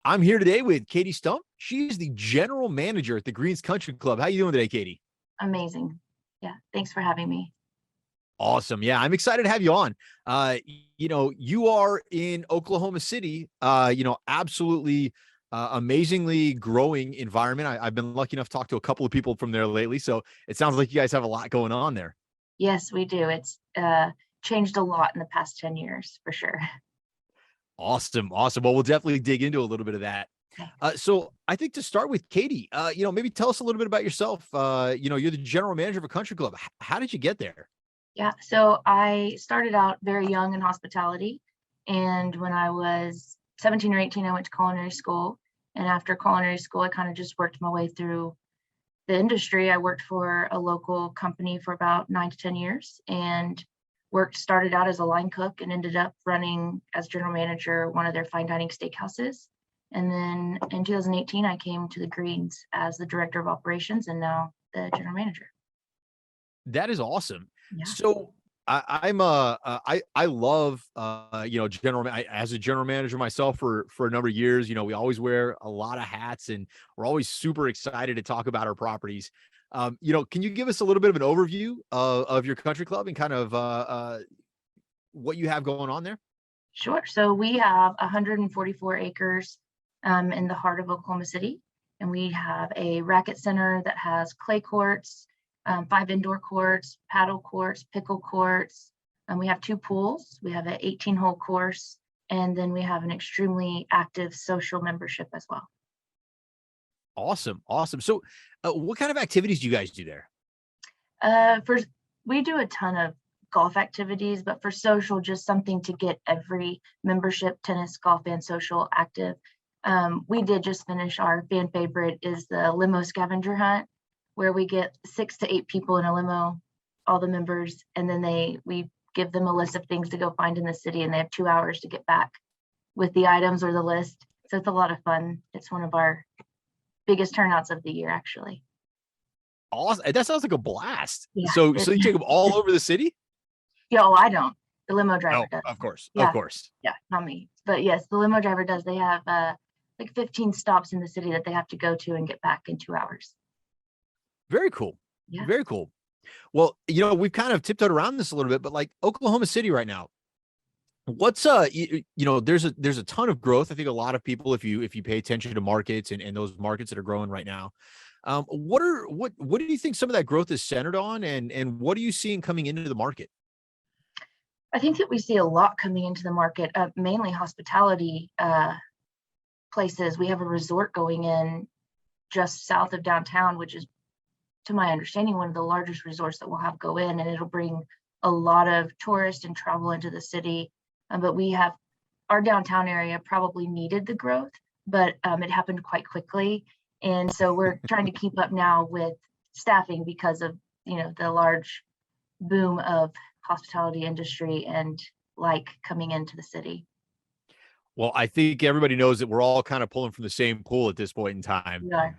I'm here today with Katie Stump. She's the general manager at the Greens Country Club. How you doing today, Katie? Amazing. Yeah, thanks for having me. Awesome. Yeah, I'm excited to have you on. You are in Oklahoma City, absolutely amazingly growing environment. I've been lucky enough to talk to a couple of people from there lately. So it sounds like you guys have a lot going on there. Yes, we do. It's changed a lot in the past 10 years for sure. Awesome. Awesome. Well, we'll definitely dig into a little bit of that. Okay. So I think to start with, Katie, maybe tell us a little bit about yourself. You're the general manager of a country club. How did you get there? Yeah, so I started out very young in hospitality. And when I was 17 or 18, I went to culinary school. And after culinary school, I kind of just worked my way through the industry. I worked for a local company for about 9 to 10 years and started out as a line cook and ended up running as general manager one of their fine dining steakhouses. And then in 2018, I came to the Greens as the director of operations and now the general manager. That is awesome. Yeah. So I love as a general manager myself for a number of years. We always wear a lot of hats and we're always super excited to talk about our properties. Can you give us a little bit of an overview of your country club and kind of what you have going on there? Sure. So we have 144 acres in the heart of Oklahoma City, and we have a racket center that has clay courts, 5 indoor courts, paddle courts, pickle courts, and we have 2 pools. We have an 18-hole course, and then we have an extremely active social membership as well. Awesome. Awesome. So what kind of activities do you guys do there? We do a ton of golf activities, but for social, just something to get every membership, tennis, golf, and social active. We did just finish our fan favorite is the limo scavenger hunt, where we get 6 to 8 people in a limo, all the members, and then we give them a list of things to go find in the city, and they have 2 hours to get back with the items or the list. So it's a lot of fun. It's one of our biggest turnouts of the year, actually. Awesome. That sounds like a blast. Yeah, So you take them all over the city? Yeah, I don't. The limo driver does. Of course. Yeah. Of course. Yeah, not me. But yes, the limo driver does. They have like 15 stops in the city that they have to go to and get back in 2 hours. Very cool. Yeah. Very cool. Well, we've kind of tiptoed around this a little bit, but like Oklahoma City right now, what's there's a ton of growth. I think a lot of people, if you pay attention to markets and those markets that are growing right now, what do you think some of that growth is centered on, and what are you seeing coming into the market? I think that we see a lot coming into the market, mainly hospitality places. We have a resort going in just south of downtown, which is, to my understanding, one of the largest resorts that we'll have go in, and it'll bring a lot of tourists and travel into the city. But we have our downtown area probably needed the growth, but it happened quite quickly. And so we're trying to keep up now with staffing because of, the large boom of hospitality industry and coming into the city. Well, I think everybody knows that we're all kind of pulling from the same pool at this point in time. We are.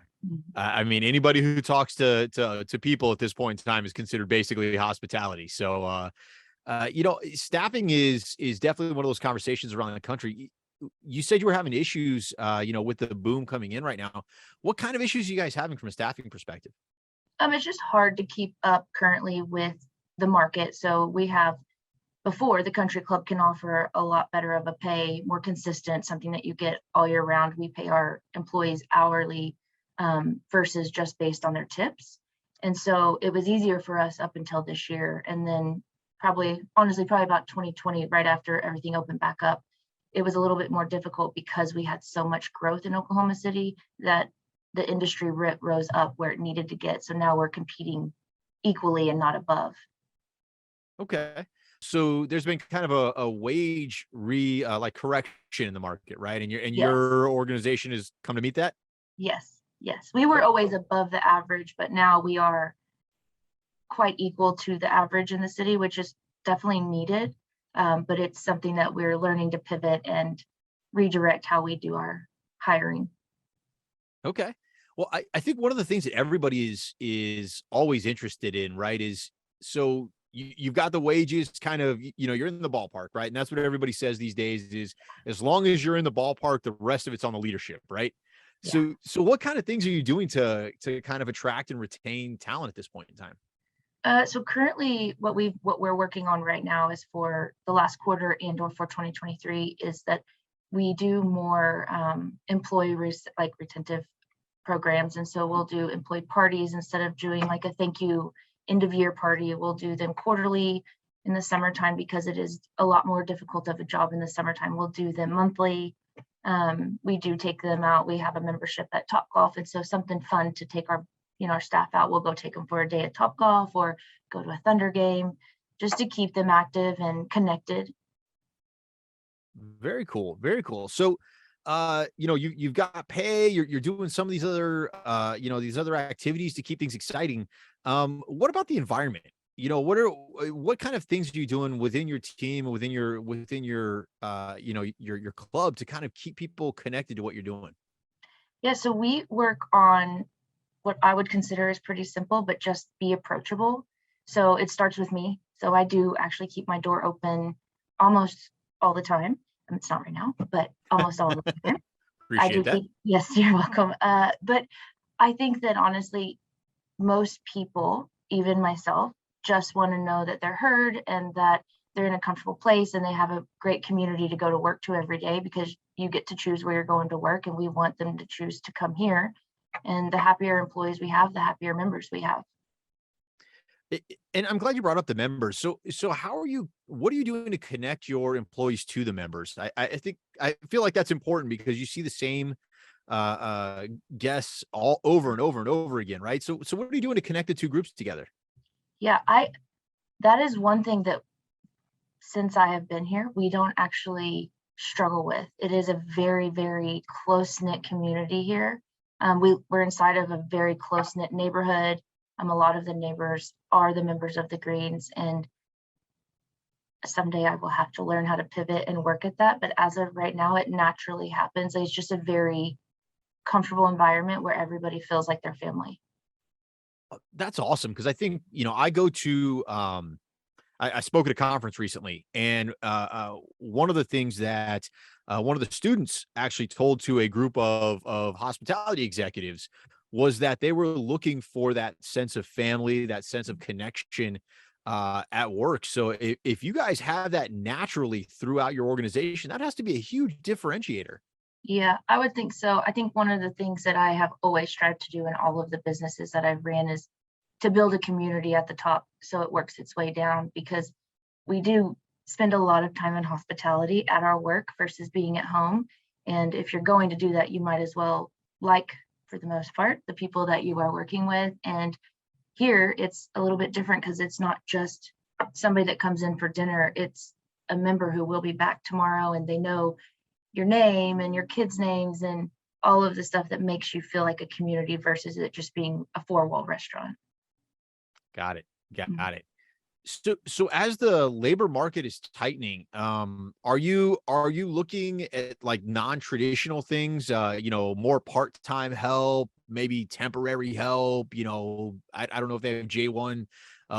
I mean, anybody who talks to people at this point in time is considered basically hospitality. So, staffing is definitely one of those conversations around the country. You said you were having issues, with the boom coming in right now. What kind of issues are you guys having from a staffing perspective? It's just hard to keep up currently with the market. So we have, before, the country club can offer a lot better of a pay, more consistent, something that you get all year round. We pay our employees hourly versus just based on their tips. And so it was easier for us up until this year. And then probably about 2020, right after everything opened back up, it was a little bit more difficult because we had so much growth in Oklahoma City that the industry rose up where it needed to get. So now we're competing equally and not above. Okay. So there's been kind of a wage correction in the market, right? And your organization has come to meet that? Yes. We were always above the average, but now we are quite equal to the average in the city, which is definitely needed. But it's something that we're learning to pivot and redirect how we do our hiring. Okay. Well, I think one of the things that everybody is always interested in, right, is so you've got the wages kind of, you're in the ballpark, right? And that's what everybody says these days is as long as you're in the ballpark, the rest of it's on the leadership, right? Yeah. So what kind of things are you doing to kind of attract and retain talent at this point in time? So currently what we're working on right now is for the last quarter and or for 2023 is that we do more employee like retentive programs. And so we'll do employee parties instead of doing like a thank you end of year party. We'll do them quarterly in the summertime because it is a lot more difficult of a job in the summertime. We'll do them monthly. We do take them out. We have a membership at Topgolf. And so something fun to take our staff out. We'll go take them for a day at Topgolf or go to a Thunder game just to keep them active and connected. Very cool. Very cool. So, you've got pay, you're doing some of these other, these other activities to keep things exciting. What about the environment? What kind of things are you doing within your team, within your, your club to kind of keep people connected to what you're doing? Yeah, so we work on what I would consider is pretty simple, but just be approachable. So it starts with me. So I do actually keep my door open almost all the time. It's not right now, but almost all the time. I do Appreciate that. keep, yes, you're welcome. But I think that honestly, most people, even myself, just want to know that they're heard and that they're in a comfortable place and they have a great community to go to work to every day because you get to choose where you're going to work and we want them to choose to come here. And the happier employees we have, the happier members we have. And I'm glad you brought up the members. So what are you doing to connect your employees to the members? I feel like that's important because you see the same guests all over and over and over again, right? So what are you doing to connect the two groups together? Yeah, that is one thing that since I have been here, we don't actually struggle with. It is a very, very close-knit community here. We're inside of a very close-knit neighborhood. A lot of the neighbors are the members of the Greens, and someday I will have to learn how to pivot and work at that. But as of right now, it naturally happens. It's just a very comfortable environment where everybody feels like their family. That's awesome because I think, I go to I spoke at a conference recently, and one of the things that one of the students actually told to a group of hospitality executives was that they were looking for that sense of family, that sense of connection at work. So if you guys have that naturally throughout your organization, that has to be a huge differentiator. Yeah, I would think so. I think one of the things that I have always strived to do in all of the businesses that I've ran is to build a community at the top so it works its way down because we do spend a lot of time in hospitality at our work versus being at home. And if you're going to do that, you might as well like, for the most part, the people that you are working with. And here it's a little bit different because it's not just somebody that comes in for dinner. It's a member who will be back tomorrow and they know your name and your kids' names and all of the stuff that makes you feel like a community versus it just being a four-wall restaurant. Got it. Mhm. Got it. So as the labor market is tightening, are you looking at like non-traditional things, more part-time help, maybe temporary help, I don't know if they have J1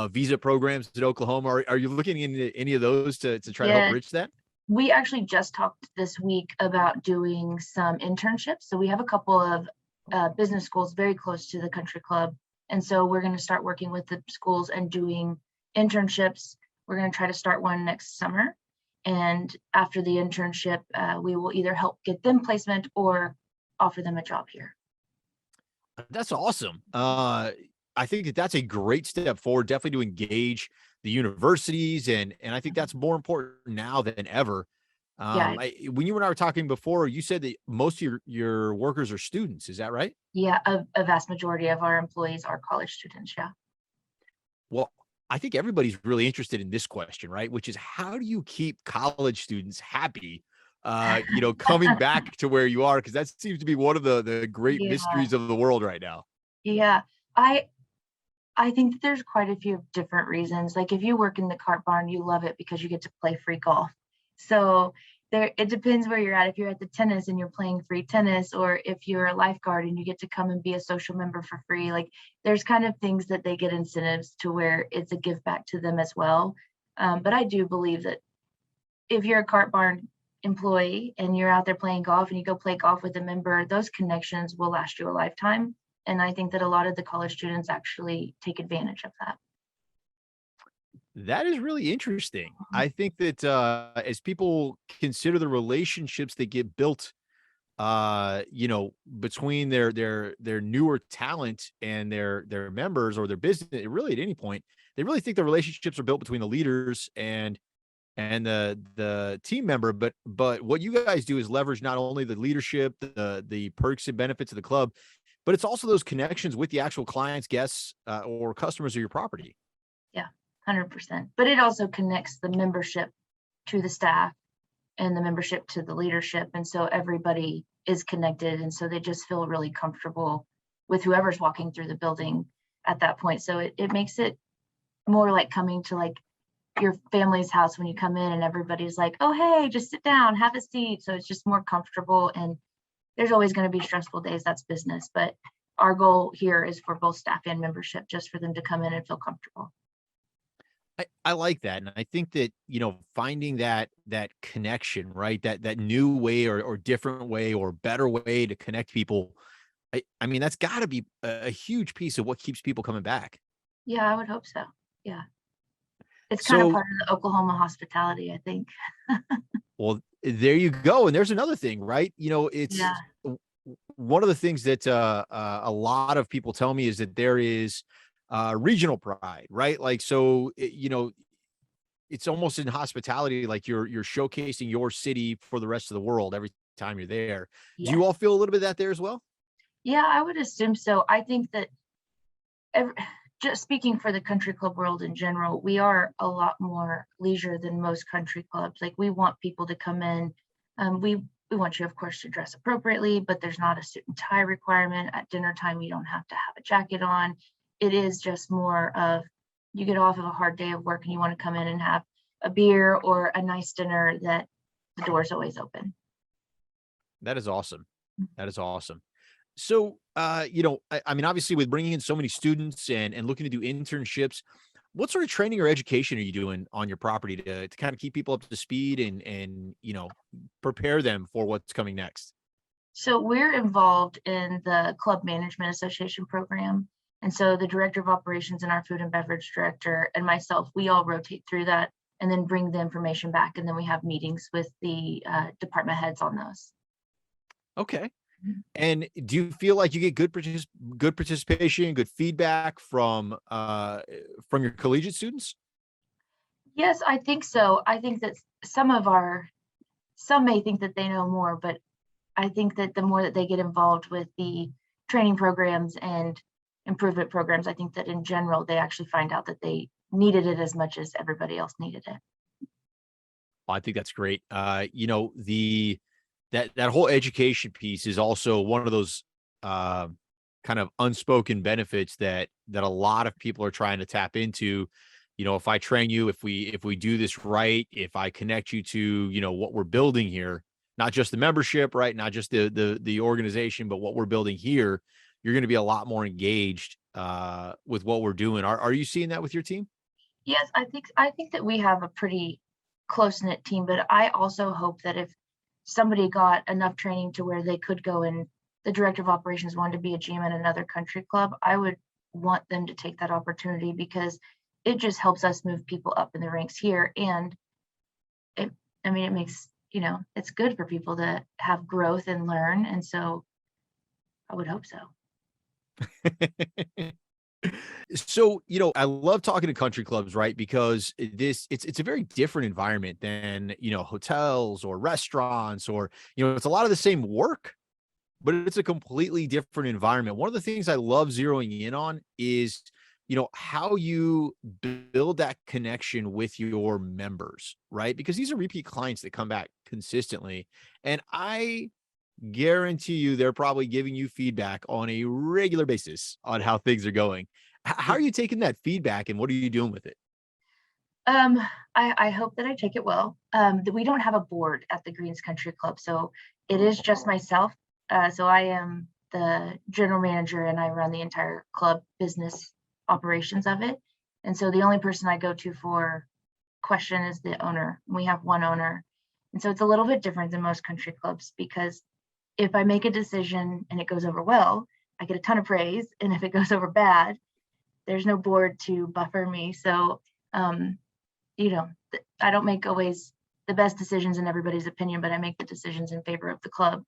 visa programs in Oklahoma. Are you looking into any of those to try to help Yeah, bridge that? we actually just talked this week about doing some internships. So we have a couple of business schools very close to the country club. And so we're going to start working with the schools and doing internships. We're going to try to start one next summer. And after the internship, we will either help get them placement or offer them a job here. That's awesome. I think that's a great step forward, definitely to engage the universities, and I think Mhm. that's more important now than ever. Yeah, When you and I were talking before, you said that most of your workers are students. Is that right? yeah, a vast majority of our employees are college students. Yeah. Well, I think everybody's really interested in this question, right? Which is how do you keep college students happy? Coming back to where you are, because that seems to be one of the great Yeah. mysteries of the world right now. Yeah. I I think that there's quite a few different reasons. Like if you work in the cart barn, you love it because you get to play free golf. So there, it depends where you're at. If you're at the tennis and you're playing free tennis, or if you're a lifeguard and you get to come and be a social member for free, like there's kind of things that they get incentives to where it's a give back to them as well. But I do believe that if you're a cart barn employee and you're out there playing golf and you go play golf with a member, those connections will last you a lifetime. And I think that a lot of the college students actually take advantage of that. That is really interesting. Mhm. I think that, as people consider the relationships that get built, between their newer talent and their members or their business, really at any point, they really think the relationships are built between the leaders and the team member. But what you guys do is leverage not only the leadership, the perks and benefits of the club, but it's also those connections with the actual clients, guests, or customers of your property. Yeah, 100%. But it also connects the membership to the staff and the membership to the leadership. And so everybody is connected. And so they just feel really comfortable with whoever's walking through the building at that point. So it makes it more like coming to like your family's house when you come in and everybody's like, oh, hey, just sit down, have a seat. So it's just more comfortable. And there's always going to be stressful days. That's business. But our goal here is for both staff and membership, just for them to come in and feel comfortable. I like that, and I think that, finding that connection, right? That new way or different way or better way to connect people, I mean, that's gotta be a huge piece of what keeps people coming back. Yeah, I would hope so. Yeah. It's kind of So, part of the Oklahoma hospitality, I think. well, there you go, and there's another thing, right? Yeah. It's one of the things that, a lot of people tell me is that there is, regional pride, right? Like, so, it's almost in hospitality, like you're showcasing your city for the rest of the world every time you're there. Do you Yes. all feel a little bit of that there as well? Yeah, I would assume so. I think that ev just speaking for the country club world in general, we are a lot more leisure than most country clubs. Like, we want people to come in. We want you, of course, to dress appropriately, but there's not a suit and tie requirement. At dinner time, you don't have to have a jacket on. It is just more of, you get off of a hard day of work and you want to come in and have a beer or a nice dinner, that the door's always open. That is awesome. That is awesome. So, I mean, obviously, with bringing in so many students and looking to do internships, what sort of training or education are you doing on your property to kind of keep people up to speed and prepare them for what's coming next? So we're involved in the Club Management Association program. And so the director of operations and our food and beverage director and myself, we all rotate through that and then bring the information back. And then we have meetings with the department heads on those. Okay. Mhm. And do you feel like you get good participation, good feedback from your collegiate students? Yes, I think so. I think that some may think that they know more, but I think that the more that they get involved with the training programs and improvement programs, I think that in general, they actually find out that they needed it as much as everybody else needed it. Well, I think that's great. The that whole education piece is also one of those uh, kind of unspoken benefits that a lot of people are trying to tap into. If I train you, if we do this right, if I connect you to what we're building here, not just the membership, right, not just the organization, but what we're building here, you're going to be a lot more engaged with what we're doing. Are you seeing that with your team? Yes, I think that we have a pretty close-knit team, but I also hope that if somebody got enough training to where they could go and the director of operations wanted to be a GM in another country club, I would want them to take that opportunity, because it just helps us move people up in the ranks here. And it, I mean, it makes, it's good for people to have growth and learn. And so I would hope so. So, I love talking to country clubs, right? Because it's a very different environment than, hotels or restaurants or, it's a lot of the same work, but it's a completely different environment. One of the things I love zeroing in on is, how you build that connection with your members, right? Because these are repeat clients that come back consistently. And I guarantee you they're probably giving you feedback on a regular basis on how things are going. How Yeah. are you taking that feedback and what are you doing with it? Um, I hope that I take it well. That we don't have a board at the Greens Country Club, so it is just myself. So I am the general manager and I run the entire club business operations of it. And so the only person I go to for question is the owner. We have one owner. And so it's a little bit different than most country clubs because if I make a decision and it goes over well, I get a ton of praise. And if it goes over bad, there's no board to buffer me. So um, I don't make always the best decisions in everybody's opinion, but I make the decisions in favor of the club.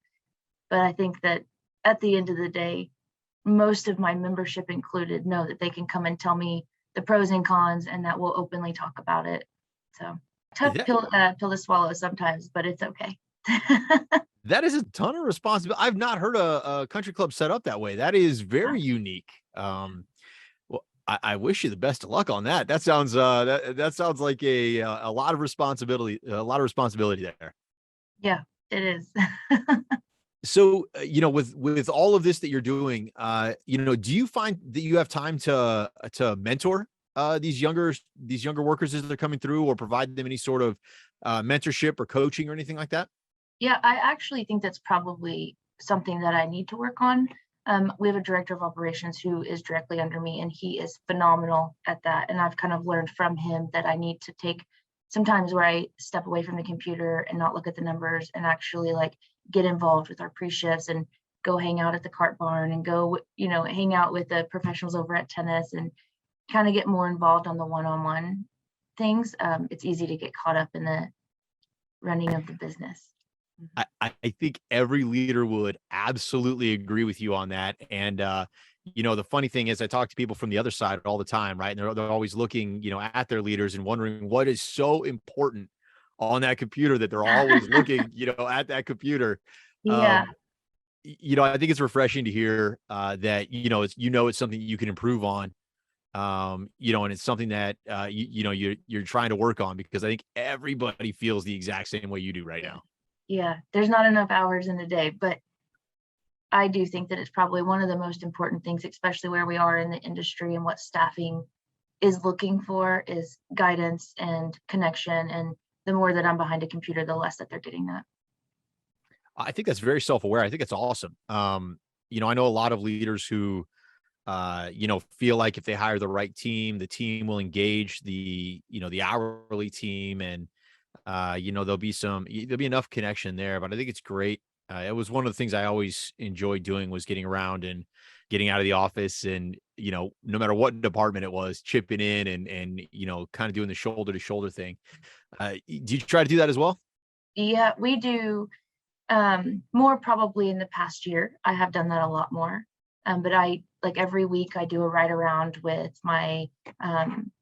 But I think that at the end of the day, most of my membership included know that they can come and tell me the pros and cons and that we'll openly talk about it. So tough That pill to swallow sometimes, but it's okay. that is a ton of responsibility. I've not heard a country club set up that way. That is very unique. Well, I wish you the best of luck on that. That sounds that sounds like a lot of responsibility, there. Yeah, it is. So, with all of this that you're doing, do you find that you have time to mentor these younger workers as they're coming through, or provide them any sort of mentorship or coaching or anything like that? Yeah, I actually think that's probably something that I need to work on. We have a director of operations who is directly under me, and he is phenomenal at that. And I've kind of learned from him that I need to take sometimes where I step away from the computer and not look at the numbers and actually like get involved with our pre-shifts and go hang out at the cart barn and go, hang out with the professionals over at tennis and kind of get more involved on the one-on-one things. It's easy to get caught up in the running of the business. Mhm. I think every leader would absolutely agree with you on that. And the funny thing is, I talk to people from the other side all the time, right? And they're always looking, at their leaders and wondering what is so important on that computer that they're always looking, at that computer. Yeah, Um, I think it's refreshing to hear that it's something you can improve on. And it's something that you're trying to work on, because I think everybody feels the exact same way you do right now. yeah. There's not enough hours in a day, but I do think that it's probably one of the most important things, especially where we are in the industry and what staffing is looking for is guidance and connection. And the more that I'm behind a computer, the less that they're getting that. I think that's very self-aware. I think it's awesome. I know a lot of leaders who, feel like if they hire the right team, the team will engage the hourly team, and there'll be enough connection there. But I think it's great. It was one of the things I always enjoyed doing, was getting around and getting out of the office, and no matter what department it was, chipping in and kind of doing the shoulder to shoulder thing. Do you try to do that as well? Yeah, we do. More probably in the past year. I have done that a lot more. But I like every week I do a ride around with my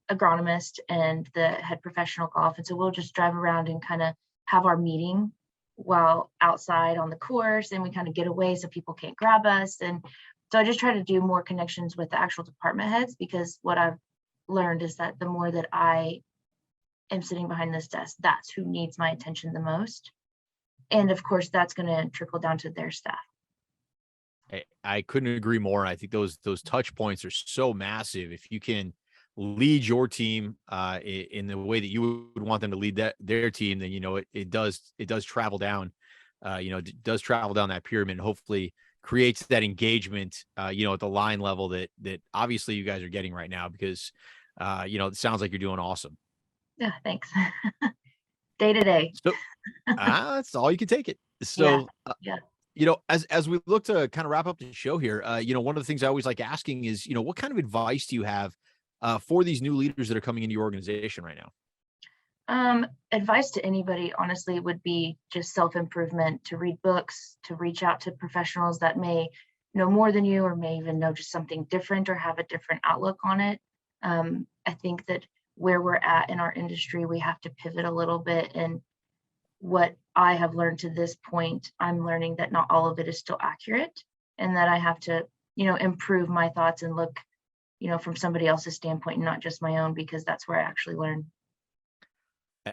agronomist and the head professional golf. And so we'll just drive around and kind of have our meeting while outside on the course, and we kind of get away so people can't grab us. And so I just try to do more connections with the actual department heads, because what I've learned is that the more that I am sitting behind this desk, that's who needs my attention the most. And of course, that's going to trickle down to their staff. I couldn't agree more. I think those touch points are so massive. If you can lead your team in the way that you would want them to lead their team, then it does travel down. It does travel down that pyramid, and hopefully creates that engagement. At the line level that obviously you guys are getting right now, because it sounds like you're doing awesome. Yeah, thanks. Day to day. So that's all you can take it. Yeah, So yeah. as we look to kind of wrap up the show here, one of the things I always like asking is, what kind of advice do you have for these new leaders that are coming into your organization right now? Advice to anybody, honestly, would be just self-improvement, to read books, to reach out to professionals that may know more than you, or may even know just something different or have a different outlook on it. I think that where we're at in our industry, we have to pivot a little bit. And what I have learned to this point, I'm learning that not all of it is still accurate, and that I have to, improve my thoughts and look, from somebody else's standpoint and not just my own, because that's where I actually learn.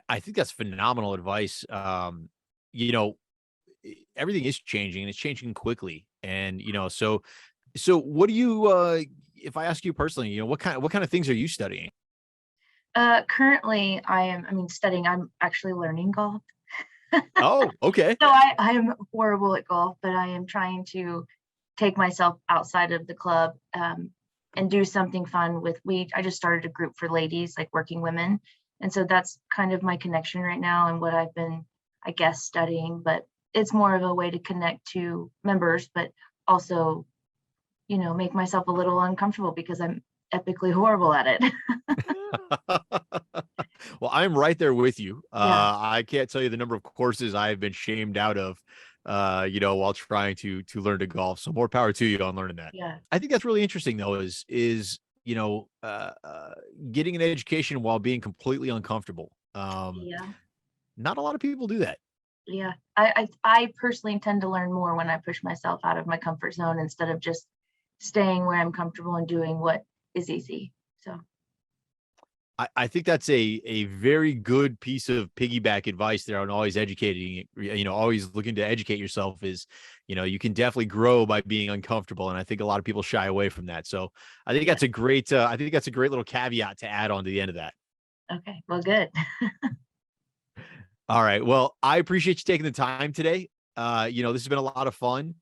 I think that's phenomenal advice. You know, Everything is changing, and it's changing quickly. And so what do you if I ask you personally, what kind of things are you studying? Currently I mean, studying, I'm actually learning golf. Oh, okay. So I am horrible at golf, but I am trying to take myself outside of the club, and do something fun with I just started a group for ladies, like working women. And so that's kind of my connection right now and what I've been, I guess, studying, but it's more of a way to connect to members, but also, make myself a little uncomfortable because I'm epically horrible at it. Well, I'm right there with you. Yeah, I can't tell you the number of courses I have been shamed out of, while trying to learn to golf. So more power to you on learning that. yeah, I think that's really interesting though, is getting an education while being completely uncomfortable. yeah, Not a lot of people do that. yeah. I personally tend to learn more when I push myself out of my comfort zone instead of just staying where I'm comfortable and doing what is easy. So, I think that's a very good piece of piggyback advice there on always educating, always looking to educate yourself is, you can definitely grow by being uncomfortable. And I think a lot of people shy away from that. So I think yeah. I think that's a great little caveat to add on to the end of that. Okay. Well, good. All right. Well, I appreciate you taking the time today. This has been a lot of fun.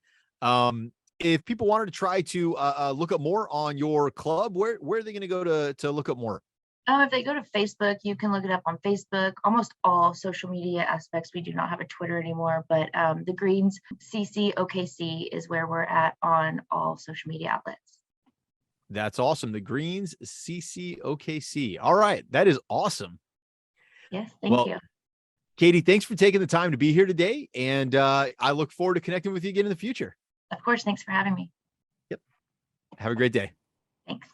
If people wanted to try to look up more on your club, where are they going to go to look up more? If they go to Facebook, you can look it up on Facebook. Almost all social media aspects. We do not have a Twitter anymore, but the Greens CCOKC is where we're at on all social media outlets. That's awesome. The Greens CCOKC. All right. That is awesome. Yes, thank Well, you. Katie, thanks for taking the time to be here today. And I look forward to connecting with you again in the future. Of course, thanks for having me. Yep. Have a great day. Thanks.